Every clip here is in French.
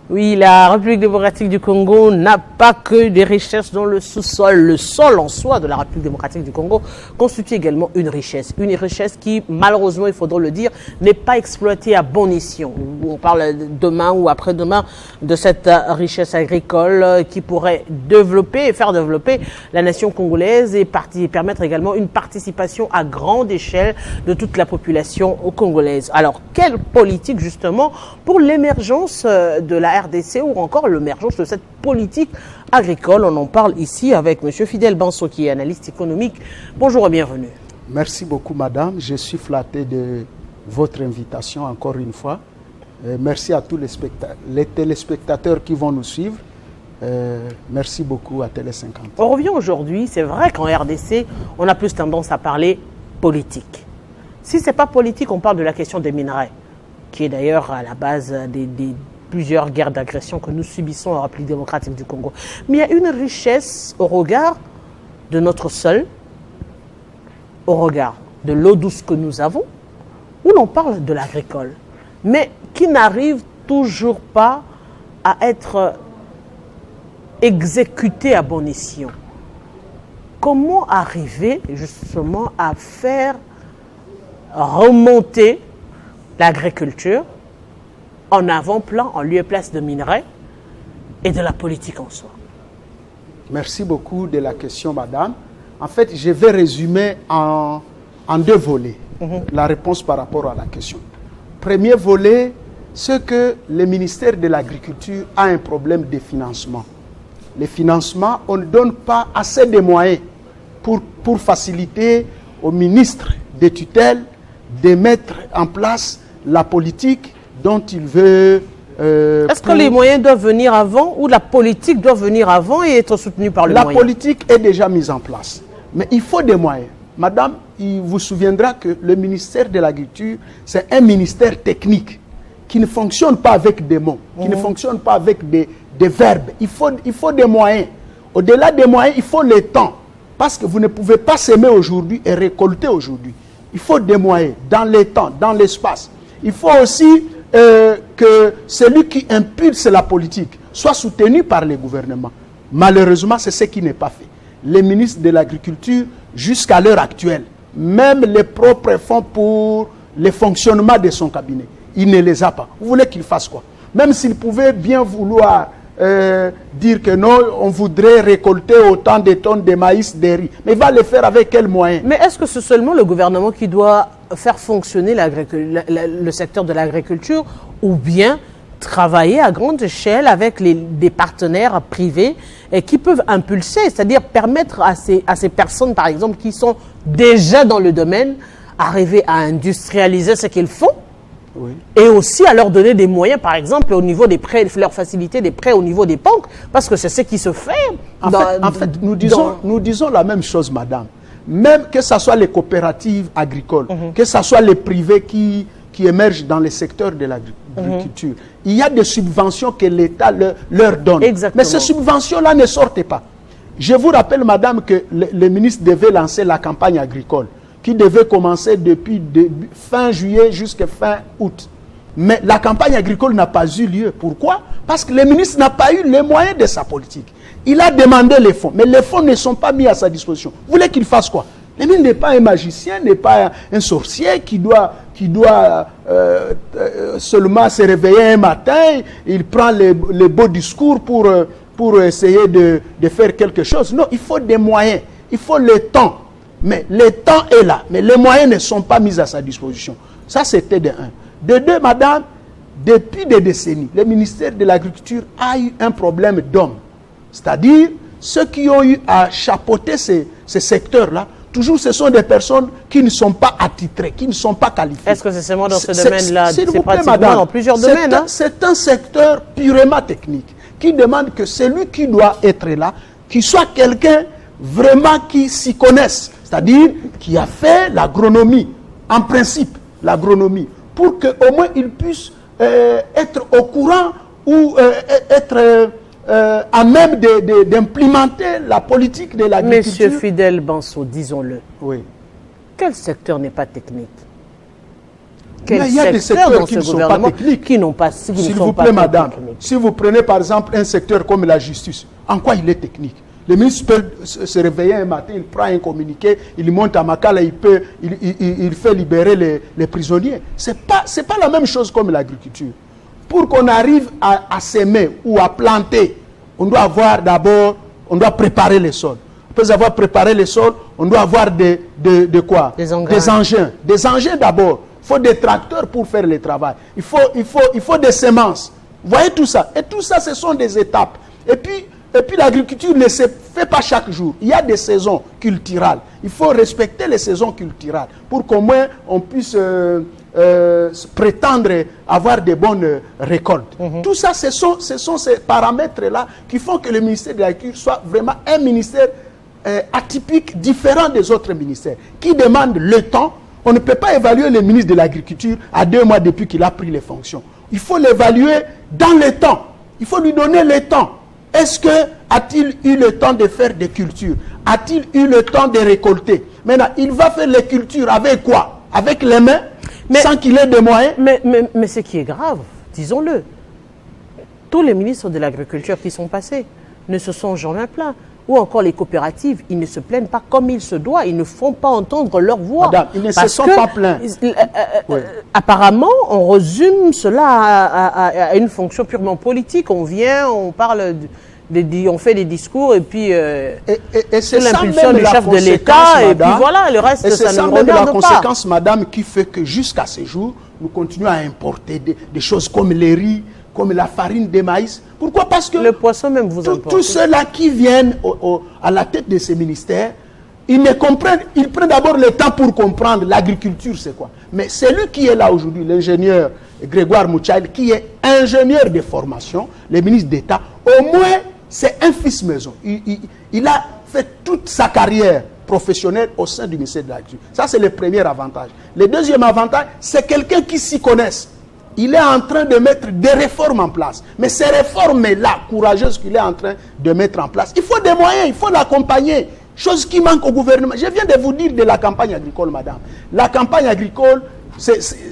Oui, la République démocratique du Congo n'a pas que des richesses dans le sous-sol. Le sol en soi de la République démocratique du Congo constitue également une richesse. Une richesse qui, malheureusement, il faudra le dire, n'est pas exploitée à bon escient. On parle demain ou après-demain de cette richesse agricole qui pourrait développer et faire développer la nation congolaise et permettre également une participation à grande échelle de toute la population congolaise. Alors, quelle politique justement pour l'émergence de la RDC ou encore l'émergence de cette politique agricole? On en parle ici avec M. Fidèle Banso qui est analyste économique. Bonjour et bienvenue. Merci beaucoup madame, je suis flatté de votre invitation encore une fois. Merci à tous les téléspectateurs qui vont nous suivre. Merci beaucoup à Télé 50. On revient aujourd'hui, c'est vrai qu'en RDC, on a plus tendance à parler politique. Si ce n'est pas politique, on parle de la question des minerais, qui est d'ailleurs à la base des plusieurs guerres d'agression que nous subissons en République démocratique du Congo. Mais il y a une richesse au regard de notre sol, au regard de l'eau douce que nous avons, où l'on parle de l'agricole, mais qui n'arrive toujours pas à être exécutée à bon escient. Comment arriver justement à faire remonter l'agriculture en avant-plan, en lieu et place de minerais et de la politique en soi? Merci beaucoup de la question, madame. En fait, je vais résumer en deux volets la réponse par rapport à la question. Premier volet, c'est que le ministère de l'Agriculture a un problème de financement. Les financements, on ne donne pas assez de moyens pour faciliter au ministre des tutelles de mettre en place la politique dont il veut... Est-ce que les moyens doivent venir avant ou la politique doit venir avant et être soutenue par le moyen? La politique est déjà mise en place, mais il faut des moyens. Madame, il vous souviendra que le ministère de l'Agriculture, c'est un ministère technique qui ne fonctionne pas avec des mots, qui ne fonctionne pas avec des verbes. Il faut des moyens. Au-delà des moyens, il faut le temps. Parce que vous ne pouvez pas s'aimer aujourd'hui et récolter aujourd'hui. Il faut des moyens, dans le temps, dans l'espace. Il faut aussi que celui qui impulse la politique soit soutenu par le gouvernement. Malheureusement, c'est ce qui n'est pas fait. Les ministres de l'Agriculture, jusqu'à l'heure actuelle, même les propres fonds pour le fonctionnement de son cabinet, il ne les a pas. Vous voulez qu'il fasse quoi? Même s'il pouvait bien vouloir dire que non, on voudrait récolter autant de tonnes de maïs, de riz. Mais il va le faire avec quels moyens? Mais est-ce que c'est seulement le gouvernement qui doit faire fonctionner le secteur de l'agriculture ou bien travailler à grande échelle avec des partenaires privés et qui peuvent impulser, c'est-à-dire permettre à ces personnes, par exemple, qui sont déjà dans le domaine, arriver à industrialiser ce qu'ils font? Oui. Et aussi à leur donner des moyens, par exemple, au niveau des prêts, leur faciliter des prêts au niveau des banques, parce que c'est ce qui se fait. En fait, nous disons la même chose, madame. Même que ce soit les coopératives agricoles, que ce soit les privés qui émergent dans le secteur de l'agriculture, il y a des subventions que l'État leur donne. Exactement. Mais ces subventions-là ne sortent pas. Je vous rappelle, madame, que le ministre devait lancer la campagne agricole, qui devait commencer depuis fin juillet jusqu'à fin août. Mais la campagne agricole n'a pas eu lieu. Pourquoi? Parce que le ministre n'a pas eu les moyens de sa politique. Il a demandé les fonds, mais les fonds ne sont pas mis à sa disposition. Vous voulez qu'il fasse quoi? Le ministre n'est pas un magicien, n'est pas un sorcier qui doit seulement se réveiller un matin, il prend les beaux discours pour essayer de faire quelque chose. Non, il faut des moyens, il faut le temps. Mais le temps est là, mais les moyens ne sont pas mis à sa disposition. Ça, c'était de un. De deux, madame, depuis des décennies, le ministère de l'Agriculture a eu un problème d'hommes. C'est-à-dire, ceux qui ont eu à chapeauter ces secteurs-là, toujours ce sont des personnes qui ne sont pas attitrées, qui ne sont pas qualifiées. Est-ce que c'est seulement dans ce domaine-là? C'est pratiquement dans plusieurs domaines. C'est un secteur purement technique qui demande que celui qui doit être là, qu'il soit quelqu'un vraiment qui s'y connaisse. C'est-à-dire qui a fait l'agronomie, en principe, l'agronomie, pour qu'au moins il puisse être au courant ou être à même d'implémenter la politique de l'agriculture. Monsieur Fidèle Banso, disons-le. Oui. Quel secteur n'est pas technique? Quel il y a des secteurs dans qui ce ne sont pas gouvernement techniques. qui n'ont pas, qui ne S'il sont vous pas plaît, madame, techniques. si vous prenez par exemple un secteur comme la justice, en quoi il est technique? Le ministre peut se réveiller un matin, il prend un communiqué, il monte à Makala, il fait libérer les prisonniers. C'est pas la même chose comme l'agriculture. Pour qu'on arrive à semer ou à planter, on doit avoir d'abord, on doit préparer les sols. Après avoir préparé les sols, on doit avoir de quoi? Des engrais. Des engins. Des engins d'abord. Il faut des tracteurs pour faire le travail. Il faut des semences. Vous voyez tout ça? Et tout ça, ce sont des étapes. Et puis l'agriculture ne se fait pas chaque jour. Il y a des saisons culturales. Il faut respecter les saisons culturales pour qu'au moins on puisse prétendre avoir de bonnes récoltes. Tout ça, ce sont ces paramètres-là qui font que le ministère de l'Agriculture soit vraiment un ministère atypique, différent des autres ministères, qui demande le temps. On ne peut pas évaluer le ministre de l'Agriculture à 2 mois depuis qu'il a pris les fonctions. Il faut l'évaluer dans le temps. Il faut lui donner le temps. Est-ce a-t-il eu le temps de faire des cultures? A-t-il eu le temps de récolter? Maintenant, il va faire les cultures avec quoi? Avec les mains, sans qu'il ait de moyens? Mais ce qui est grave, disons-le, tous les ministres de l'Agriculture qui sont passés ne se sont jamais plaints. Ou encore les coopératives, ils ne se plaignent pas comme il se doit, ils ne font pas entendre leur voix. Madame, ils ne se sont pas plaints. Apparemment, on résume cela à une fonction purement politique. On vient, on parle, on fait des discours et puis c'est l'impulsion du chef de l'État et puis voilà, le reste, ça ne regarde pas. C'est la conséquence, madame, qui fait que jusqu'à ce jour, nous continuons à importer des choses comme les riz, comme la farine de maïs. Pourquoi? Parce que le poisson même vous importe. Tous ceux-là qui viennent à la tête de ces ministères, ils ne comprennent, ils prennent d'abord le temps pour comprendre l'agriculture, c'est quoi. Mais celui qui est là aujourd'hui, l'ingénieur Grégoire Mouchaïl, qui est ingénieur de formation, le ministre d'État, au moins c'est un fils maison. Il a fait toute sa carrière professionnelle au sein du ministère de l'Agriculture. Ça, c'est le premier avantage. Le deuxième avantage, c'est quelqu'un qui s'y connaisse. Il est en train de mettre des réformes en place. Mais ces réformes-là, courageuses qu'il est en train de mettre en place, il faut des moyens, il faut l'accompagner. Chose qui manque au gouvernement. Je viens de vous dire de la campagne agricole, madame. La campagne agricole,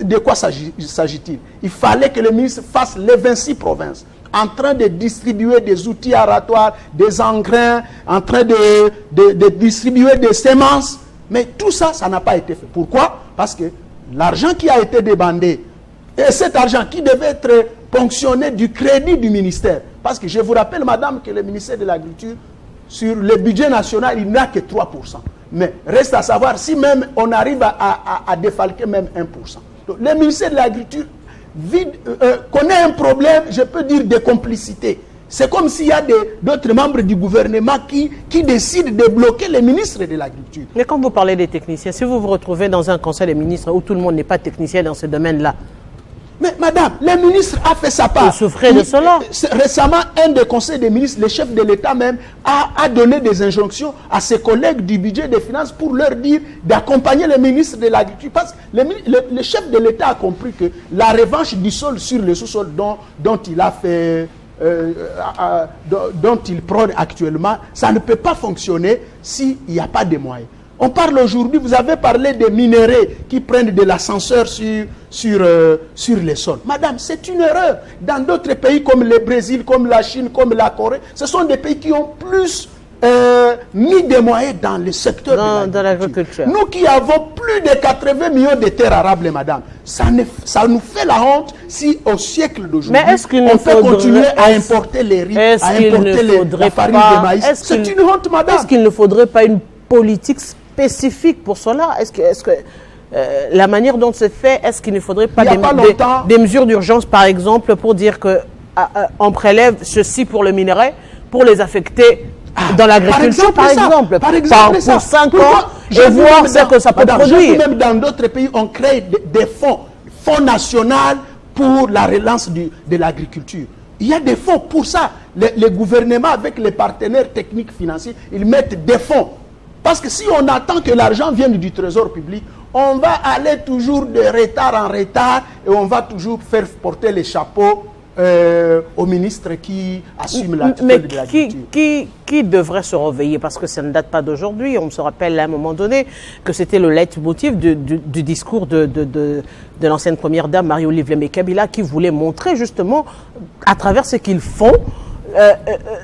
de quoi s'agit-il? Il fallait que le ministre fasse les 26 provinces, en train de distribuer des outils aratoires, des engrais, en train de distribuer des semences. Mais tout ça, ça n'a pas été fait. Pourquoi? Parce que l'argent qui a été débandé, et cet argent qui devait être ponctionné du crédit du ministère. Parce que je vous rappelle, madame, que le ministère de l'Agriculture, sur le budget national, il n'a que 3%. Mais reste à savoir si même on arrive à défalquer même 1%. Donc, le ministère de l'Agriculture connaît un problème, je peux dire, de complicité. C'est comme s'il y a d'autres membres du gouvernement qui décident de bloquer les ministres de l'Agriculture. Mais quand vous parlez des techniciens, si vous vous retrouvez dans un conseil des ministres où tout le monde n'est pas technicien dans ce domaine-là, mais madame, le ministre a fait sa part. Vous souffrez de cela. Récemment, un des conseils des ministres, le chef de l'État même, a donné des injonctions à ses collègues du budget des finances pour leur dire d'accompagner le ministre de l'Agriculture. Parce que le chef de l'État a compris que la revanche du sol sur le sous-sol dont il a fait... dont il prône actuellement, ça ne peut pas fonctionner s'il n'y a pas de moyens. On parle aujourd'hui, vous avez parlé des minéraux qui prennent de l'ascenseur sur les sols. Madame, c'est une erreur. Dans d'autres pays comme le Brésil, comme la Chine, comme la Corée, ce sont des pays qui ont plus mis des moyens dans le secteur de l'agriculture. Nous qui avons plus de 80 millions de terres arables, madame, ça nous fait la honte si au siècle d'aujourd'hui, on peut continuer à importer les riz, à importer la farine de maïs. C'est une honte, madame. Est-ce qu'il ne faudrait pas une politique spécifique pour cela? Est-ce que la manière dont c'est fait, est-ce qu'il ne faudrait pas des mesures d'urgence, par exemple, pour dire que on prélève ceci pour le minerai, pour les affecter dans l'agriculture, par exemple, pour 5 ans, et voir ce que ça peut produire. Même dans d'autres pays, on crée des fonds nationaux pour la relance de l'agriculture. Il y a des fonds pour ça. Les gouvernements, avec les partenaires techniques financiers, ils mettent des fonds. Parce que si on attend que l'argent vienne du trésor public, on va aller toujours de retard en retard et on va toujours faire porter les chapeaux au ministre qui assume la tutelle Mais de l'agriculture. qui devrait se réveiller? Parce que ça ne date pas d'aujourd'hui. On se rappelle à un moment donné que c'était le leitmotiv du discours de l'ancienne première dame Marie-Olive Lemé-Kabila, qui voulait montrer justement, à travers ce qu'ils font,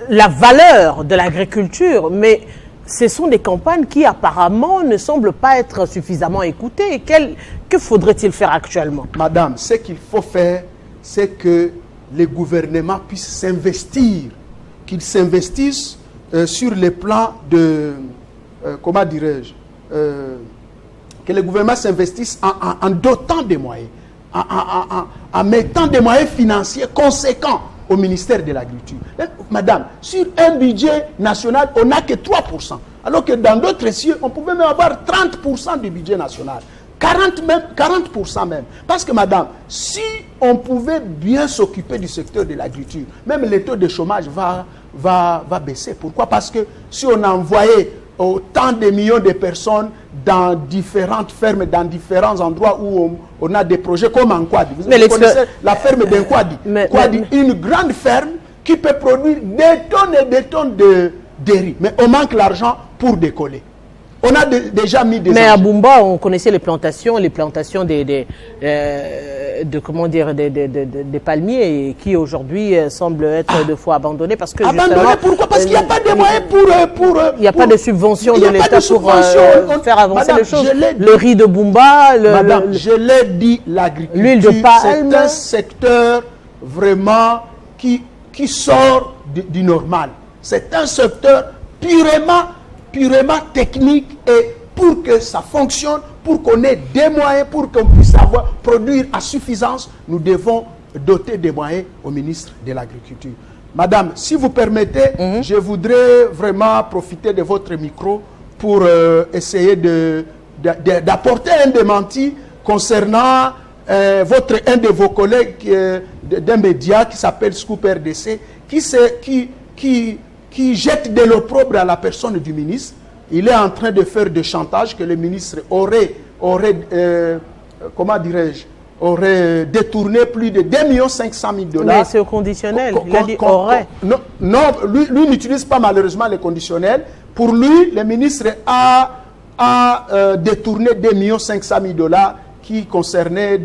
la valeur de l'agriculture. Mais ce sont des campagnes qui apparemment ne semblent pas être suffisamment écoutées. Que faudrait-il faire actuellement? Madame, ce qu'il faut faire, c'est que les gouvernements puissent s'investir, qu'ils s'investissent sur le plan de, comment dirais-je, que les gouvernements s'investissent en dotant des moyens, en mettant des moyens financiers conséquents au ministère de l'Agriculture. Madame, sur un budget national, on n'a que 3%. Alors que dans d'autres cieux, on pouvait même avoir 30% du budget national. 40% même. Parce que, madame, si on pouvait bien s'occuper du secteur de l'agriculture, même le taux de chômage va baisser. Pourquoi? Parce que si on envoyait autant de millions de personnes dans différentes fermes, dans différents endroits où on a des projets comme en Kwadi. Vous connaissez la ferme d'Enkwadi. Kwadi, une grande ferme qui peut produire des tonnes et des tonnes de riz. Mais on manque l'argent pour décoller. On a déjà mis des... Mais à Bumba, on connaissait les plantations des palmiers qui aujourd'hui semblent être deux fois abandonnés parce que abandonnés, pourquoi? Parce qu'il n'y a pas de moyens pour il n'y a pas de subvention de l'État pour faire avancer les choses. Le riz de Bumba... Madame, je l'ai dit, l'agriculture, l'huile de palme, c'est un secteur vraiment qui sort du normal. C'est un secteur purement technique, et pour que ça fonctionne, pour qu'on ait des moyens, pour qu'on puisse produire à suffisance, nous devons doter des moyens au ministre de l'Agriculture. Madame, si vous permettez, je voudrais vraiment profiter de votre micro pour essayer d'apporter un démenti concernant un de vos collègues d'un média qui s'appelle Scoop RDC, qui jette de l'opprobre à la personne du ministre. Il est en train de faire des chantages que le ministre aurait détourné plus de 2 500 000 $. Mais c'est au conditionnel, il a dit aurait. Non, lui n'utilise pas malheureusement le conditionnel. Pour lui, le ministre a détourné 2 500 000 $ qui concernaient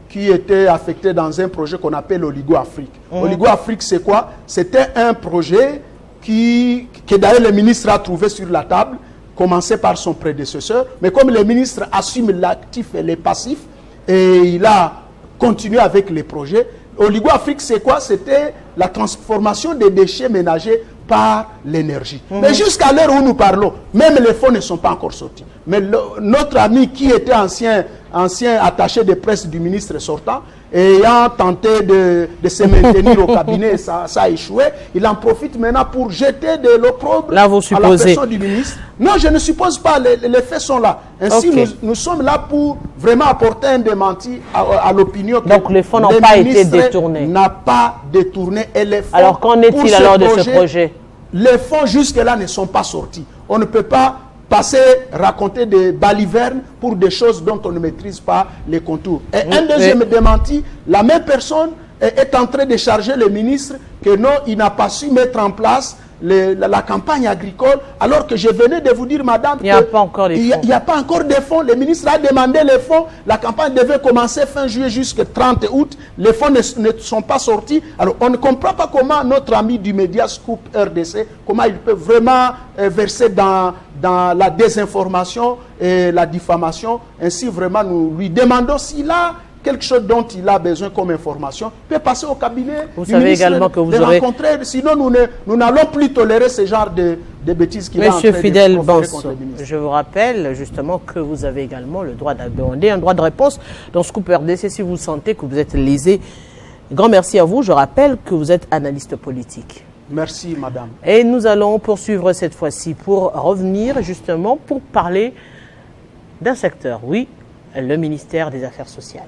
qui était affecté dans un projet qu'on appelle Oligo-Afrique. Oligo-Afrique, c'est quoi? C'était un projet que d'ailleurs le ministre a trouvé sur la table, commencé par son prédécesseur, mais comme le ministre assume l'actif et les passifs, et il a continué avec les projets. Oligo-Afrique, c'est quoi? C'était la transformation des déchets ménagers par l'énergie. Mais jusqu'à l'heure où nous parlons, même les fonds ne sont pas encore sortis. Mais notre ami qui était ancien attaché de presse du ministre sortant, ayant tenté de se maintenir au cabinet, ça a échoué, il en profite maintenant pour jeter de l'opprobre à la personne du ministre. Non, je ne suppose pas, les faits sont là. Ainsi, nous sommes là pour vraiment apporter un démenti à l'opinion. Donc les fonds n'ont pas été détournés. N'a pas détourné. Et les fonds, alors qu'en est-il alors de ce projet? Les fonds jusque-là ne sont pas sortis. On ne peut pas raconter des balivernes pour des choses dont on ne maîtrise pas les contours. Et un deuxième démenti, la même personne est en train de charger le ministre que non, il n'a pas su mettre en place la campagne agricole, alors que je venais de vous dire, madame, il n'y a pas encore les fonds. Il n'y a pas encore de fonds. Le ministre a demandé les fonds. La campagne devait commencer fin juillet jusqu'au 30 août. Les fonds ne sont pas sortis. Alors, on ne comprend pas comment notre ami du média Scoop RDC, comment il peut vraiment verser dans la désinformation et la diffamation. Ainsi, vraiment, nous lui demandons s'il a quelque chose dont il a besoin comme information, peut passer au cabinet. Vous savez également que vous aurez... rencontrer. Sinon, nous n'allons plus tolérer ce genre de bêtises qu'il a en train Monsieur Fidèle contre le ministre. Je vous rappelle justement que vous avez également le droit d'aborder un droit de réponse dans Scoop RDC si vous sentez que vous êtes lésé. Grand merci à vous. Je rappelle que vous êtes analyste politique. Merci, madame. Et nous allons poursuivre cette fois-ci pour revenir justement pour parler d'un secteur, oui, le ministère des Affaires sociales.